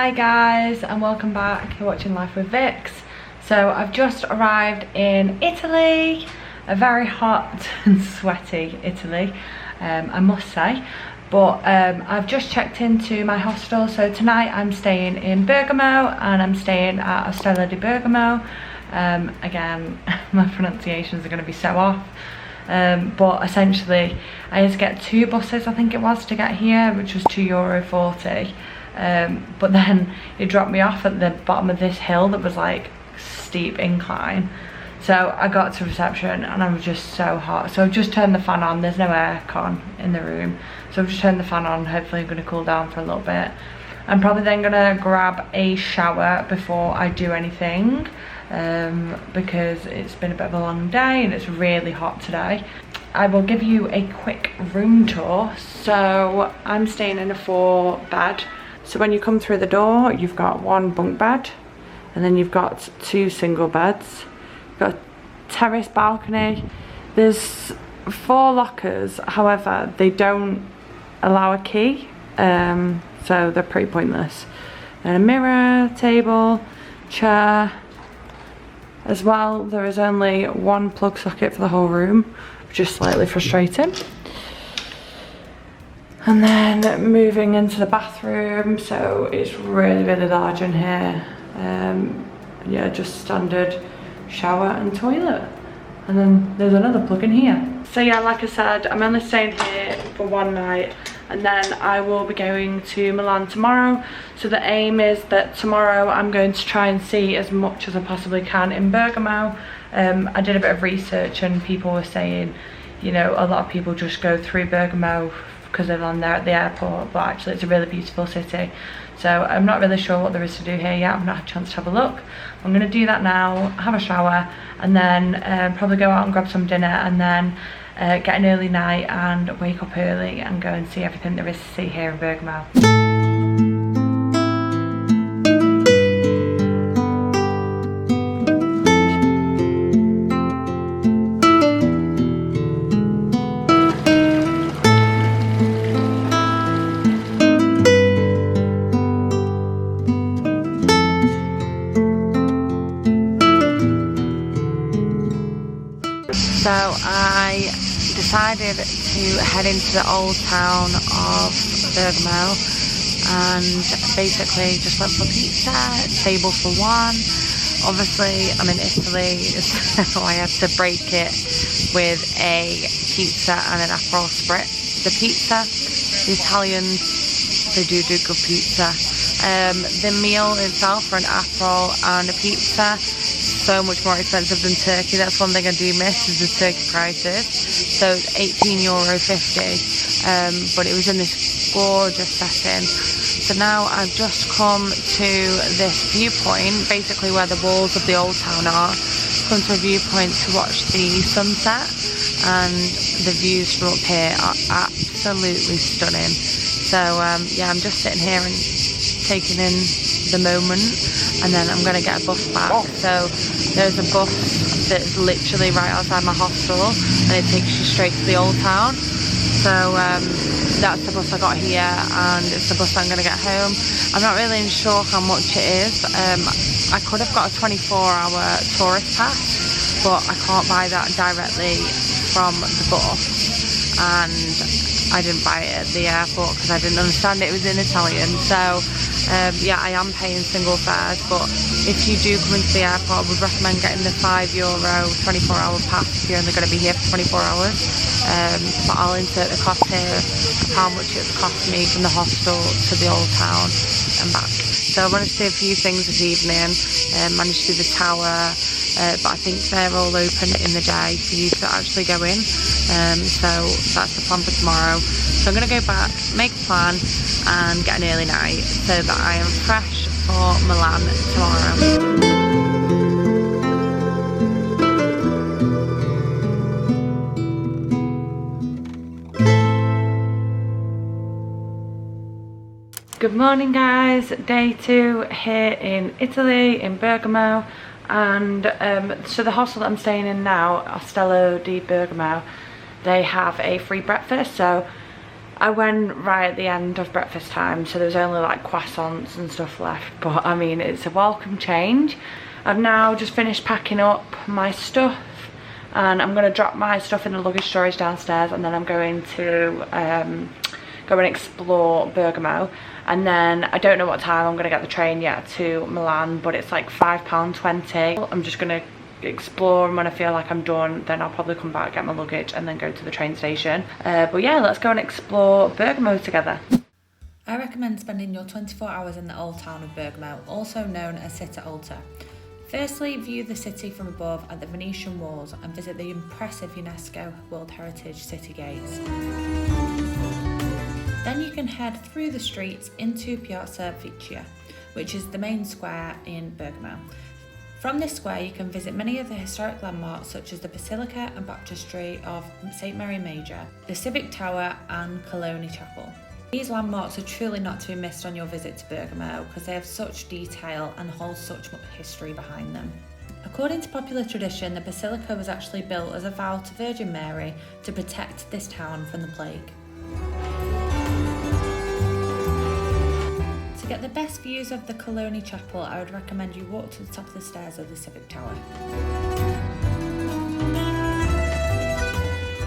Hi guys, and welcome back. You're watching Life with Vicx. So I've just arrived in Italy, a very hot and sweaty Italy, I must say. But I've just checked into my hostel. So tonight I'm staying in Bergamo, and I'm staying at Hostel di Bergamo. Again, my pronunciations are going to be so off. But essentially I had to get 2 buses, I think it was, to get here, which was €2.40. But then it dropped me off at the bottom of this hill that was like steep incline. So I got to reception and I was just so hot. So I've just turned the fan on. There's no aircon in the room, so I've just turned the fan on. Hopefully I'm going to cool down for a little bit. I'm probably then going to grab a shower before I do anything, because it's been a bit of a long day and it's really hot today. I will give you a quick room tour. So I'm staying in a 4-bed. So when you come through the door, you've got 1 bunk bed, and then you've got 2 single beds. You've got a terrace balcony. There's 4 lockers, however, they don't allow a key, so they're pretty pointless. And a mirror, table, chair. As well, there is only 1 plug socket for the whole room, which is slightly frustrating. And then moving into the bathroom, so it's really large in here. Yeah, just standard shower and toilet. And then there's another plug in here. So yeah, like I said, I'm only staying here for 1 night, and then I will be going to Milan tomorrow. So the aim is that tomorrow I'm going to try and see as much as I possibly can in Bergamo. I did a bit of research and people were saying, you know, a lot of people just go through Bergamo because they're on there at the airport, but actually it's a really beautiful city. So I'm not really sure what there is to do here yet. I've not had a chance to have a look. I'm going to do that now, have a shower, and then probably go out and grab some dinner, and then get an early night and wake up early and go and see everything there is to see here in Bergamo. So I decided to head into the old town of Bergamo and basically just went for pizza, table for 1. Obviously I'm in Italy, so I had to break it with a pizza and an Aperol Spritz. The pizza, the Italians, they do good pizza. The meal itself for an Aperol and a pizza, so much more expensive than Turkey. That's one thing I do miss, is the Turkey prices. So it's €18.50, but it was in this gorgeous setting. So now I've just come to this viewpoint, basically where the walls of the old town are. Come to a viewpoint to watch the sunset, and the views from up here are absolutely stunning. So yeah, I'm just sitting here and taking in the moment, and then I'm going to get a bus back. So there's a bus that's literally right outside my hostel, and it takes you straight to the old town. So that's the bus I got here, and it's the bus I'm going to get home. I'm not really sure how much it is. I could have got a 24-hour tourist pass, but I can't buy that directly from the bus, and I didn't buy it at the airport because I didn't understand it was in Italian. So yeah, I am paying single fares, but if you do come into the airport, I would recommend getting the €5 24-hour pass if you're only going to be here for 24 hours. But I'll insert the cost here of how much it would cost me from the hostel to the old town and back. So I managed to see a few things this evening, managed to see the tower, but I think they're all open in the day for you to actually go in. So that's the plan for tomorrow. So I'm going to go back, make a plan, and get an early night so that I am fresh for Milan tomorrow. Good morning guys, day 2 here in Italy, in Bergamo, and so the hostel that I'm staying in now, Hostel di Bergamo, they have a free breakfast. So I went right at the end of breakfast time, so there was only like croissants and stuff left, but I mean, it's a welcome change. I've now just finished packing up my stuff, and I'm going to drop my stuff in the luggage storage downstairs, and then I'm going to go and explore Bergamo. And then I don't know what time I'm going to get the train yet to Milan, but it's like £5.20. I'm just going to explore, and when I feel like I'm done, then I'll probably come back, get my luggage, and then go to the train station. But yeah, let's go and explore Bergamo together. I recommend spending your 24 hours in the old town of Bergamo, also known as Città Alta. Firstly, view the city from above at the Venetian walls and visit the impressive UNESCO World Heritage City Gates. Then you can head through the streets into Piazza Vicx, which is the main square in Bergamo. From this square you can visit many of the historic landmarks such as the Basilica and Baptistry of St Mary Major, the Civic Tower and Colonna Chapel. These landmarks are truly not to be missed on your visit to Bergamo because they have such detail and hold such much history behind them. According to popular tradition, the basilica was actually built as a vow to Virgin Mary to protect this town from the plague. To get the best views of the Colonna Chapel, I would recommend you walk to the top of the stairs of the Civic Tower.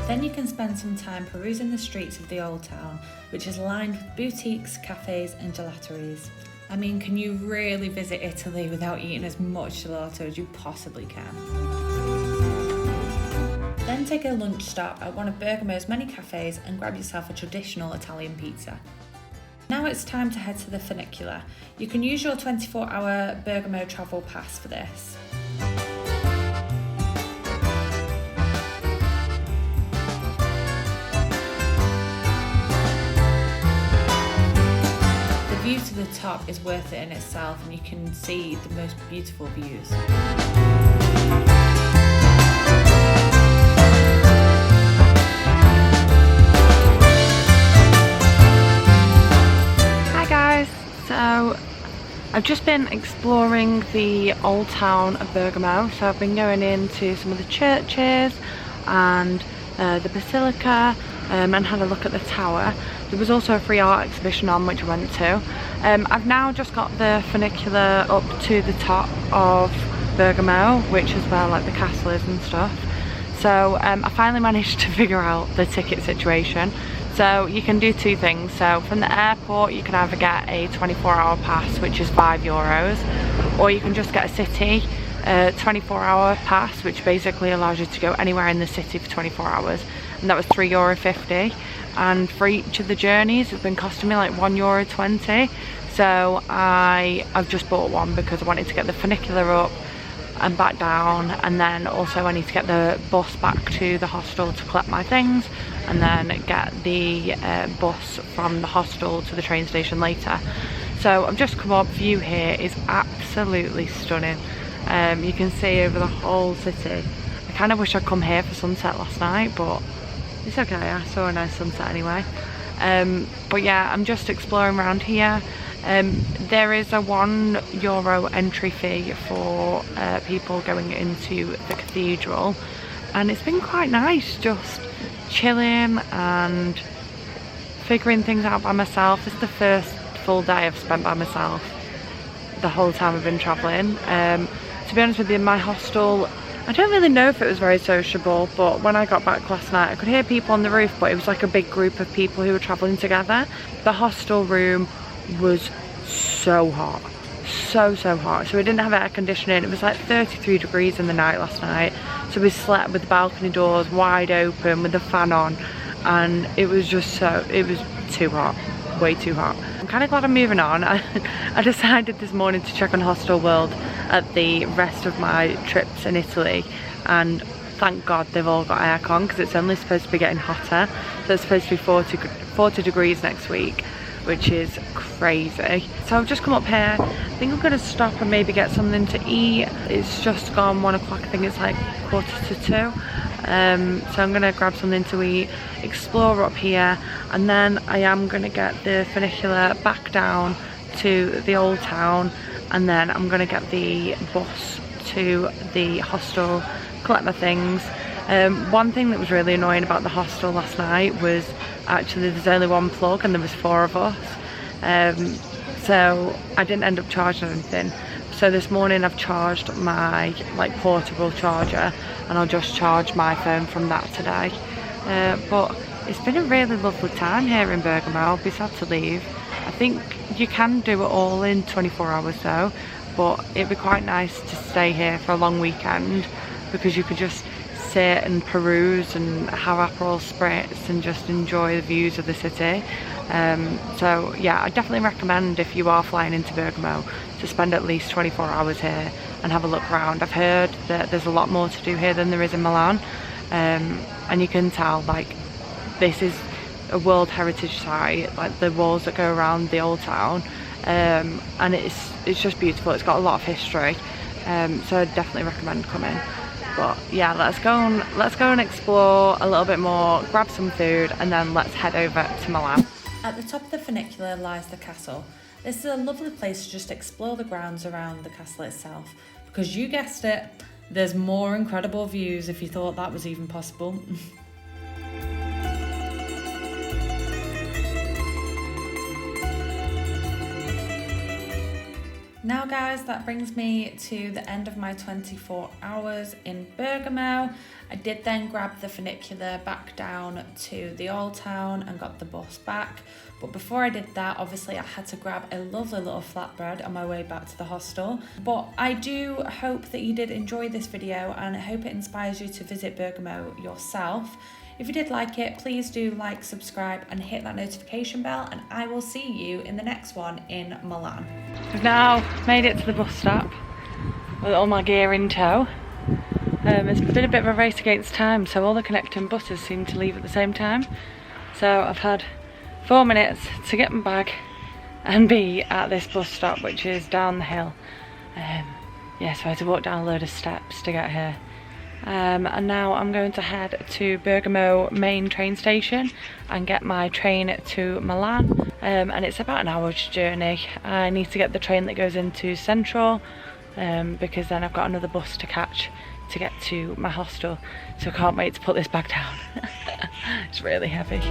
Then you can spend some time perusing the streets of the old town, which is lined with boutiques, cafes and gelateries. I mean, can you really visit Italy without eating as much gelato as you possibly can? Then take a lunch stop at one of Bergamo's many cafes and grab yourself a traditional Italian pizza. Now it's time to head to the funicular. You can use your 24-hour Bergamo travel pass for this. The view to the top is worth it in itself, and you can see the most beautiful views. So I've just been exploring the old town of Bergamo. So I've been going into some of the churches and the basilica and had a look at the tower. There was also a free art exhibition on which I went to. I've now just got the funicular up to the top of Bergamo, which is where like the castle is and stuff. So I finally managed to figure out the ticket situation. So you can do two things. So from the airport you can either get a 24-hour pass, which is €5, or you can just get a city 24-hour pass, which basically allows you to go anywhere in the city for 24 hours, and that was €3.50. And for each of the journeys it's been costing me like €1.20. So I've just bought one because I wanted to get the funicular up and back down, and then also I need to get the bus back to the hostel to collect my things, and then get the bus from the hostel to the train station later. So I've just come up. View here is absolutely stunning. You can see over the whole city. I kind of wish I'd come here for sunset last night, but it's okay, I saw a nice sunset anyway. But yeah, I'm just exploring around here. There is a €1 entry fee for people going into the cathedral, and it's been quite nice just chilling and figuring things out by myself. This is the first full day I've spent by myself the whole time I've been travelling. To be honest with you, my hostel, I don't really know if it was very sociable, but when I got back last night I could hear people on the roof, but it was like a big group of people who were travelling together. The hostel room was so hot, so hot. So we didn't have air conditioning. It was like 33 degrees in the night last night, so we slept with the balcony doors wide open with the fan on, and it was just it was too hot, way too hot. I'm kind of glad I'm moving on. I decided this morning to check on Hostel World at the rest of my trips in Italy, and thank God they've all got aircon because it's only supposed to be getting hotter. So it's supposed to be 40 degrees next week, which is crazy. So I've just come up here. I think I'm gonna stop and maybe get something to eat. It's just gone 1 o'clock. I think it's like 1:45. So I'm gonna grab something to eat, explore up here, and then I am gonna get the funicular back down to the old town, and then I'm gonna get the bus to the hostel, collect my things, One thing that was really annoying about the hostel last night was actually there's only one plug and there was 4 of us. So I didn't end up charging anything. So this morning I've charged my portable charger, and I'll just charge my phone from that today. But it's been a really lovely time here in Bergamo. I'll be sad to leave. I think you can do it all in 24 hours though, but it'd be quite nice to stay here for a long weekend, because you could just sit and peruse and have Aperol spritz and just enjoy the views of the city. So yeah, I definitely recommend, if you are flying into Bergamo, to spend at least 24 hours here and have a look around. I've heard that there's a lot more to do here than there is in Milan, and you can tell this is a World Heritage Site, the walls that go around the old town, and it's just beautiful. It's got a lot of history, so I definitely recommend coming. But yeah, let's go and explore a little bit more, grab some food, and then let's head over to Milan. At the top of the funicular lies the castle. This is a lovely place to just explore the grounds around the castle itself, because you guessed it, there's more incredible views if you thought that was even possible. Now guys, that brings me to the end of my 24 hours in Bergamo. I did then grab the funicular back down to the old town and got the bus back. But before I did that, obviously I had to grab a lovely little flatbread on my way back to the hostel. But I do hope that you did enjoy this video, and I hope it inspires you to visit Bergamo yourself. If you did like it, please do like, subscribe and hit that notification bell, and I will see you in the next one in Milan. We've now made it to the bus stop with all my gear in tow. It's been a bit of a race against time, so all the connecting buses seem to leave at the same time. So I've had 4 minutes to get my bag and be at this bus stop, which is down the hill. Yeah, so I had to walk down a load of steps to get here. And now I'm going to head to Bergamo main train station and get my train to Milan, and it's about an hour's journey. I need to get the train that goes into Central, because then I've got another bus to catch to get to my hostel, so I can't wait to put this bag down. It's really heavy.